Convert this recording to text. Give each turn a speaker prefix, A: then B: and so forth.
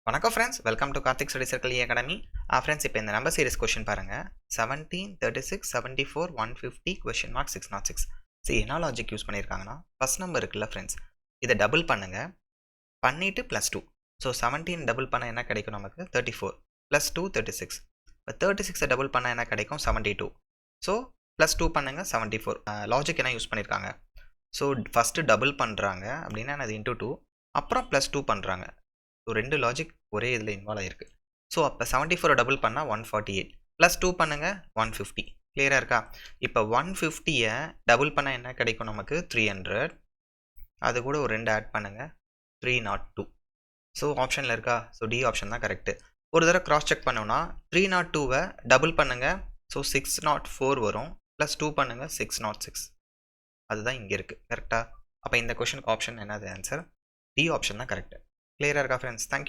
A: வணக்கம் friends, welcome to Karthik study circle academy. Friends, இப்போ இந்த நம்பர் சீரிஸ் கொஷின் பாருங்கள். 17, 36, 74, 150, கொஷின் மார்க் 606. சரி, என்ன லாஜிக் யூஸ் பண்ணியிருக்காங்கன்னா, ஃபஸ்ட் நம்பர் இருக்குல்ல ஃப்ரெண்ட்ஸ், இதை டபுள் பண்ணுங்கள், பண்ணிவிட்டு +2. ஸோ 17 டபுள் பண்ண என்ன கிடைக்கும் நமக்கு? 34 +2 36. இப்போ 36 டபுள் பண்ண என்ன கிடைக்கும்? 72. ஸோ +2 பண்ணுங்கள் 74. லாஜிக் என்ன யூஸ் பண்ணியிருக்காங்க? ஸோ ஃபஸ்ட்டு டபுள் பண்ணுறாங்க அப்படின்னா அது ×2, அப்புறம் +2 பண்ணுறாங்க. ஸோ 2 லாஜிக் ஒரே இதில் இன்வால்வ் ஆகிருக்கு. ஸோ அப்போ 74 டபுள் பண்ணால் 148, +2 பண்ணுங்கள் 150. கிளியராக இருக்கா? இப்போ 150யை டபுள் பண்ணால் என்ன கிடைக்கும் நமக்கு? 300. அது கூட ஒரு 2 ஆட் பண்ணுங்கள், 302. ஸோ ஆப்ஷனில் இருக்கா? ஸோ டி ஆப்ஷன் தான் கரெக்டு. ஒரு தடவை கிராஸ் செக் பண்ணோன்னா 302வை டபுள் பண்ணுங்கள், ஸோ 604 வரும், +2 பண்ணுங்கள் 606. அதுதான் இங்கே இருக்குது. கரெக்டாக? அப்போ இந்த கொஷனுக்கு ஆப்ஷன் என்னது? ஆன்சர் டி ஆப்ஷன் தான் கரெக்டு. கிளியராக இருக்கா ஃப்ரெண்ட்ஸ்? தேங்க்யூ.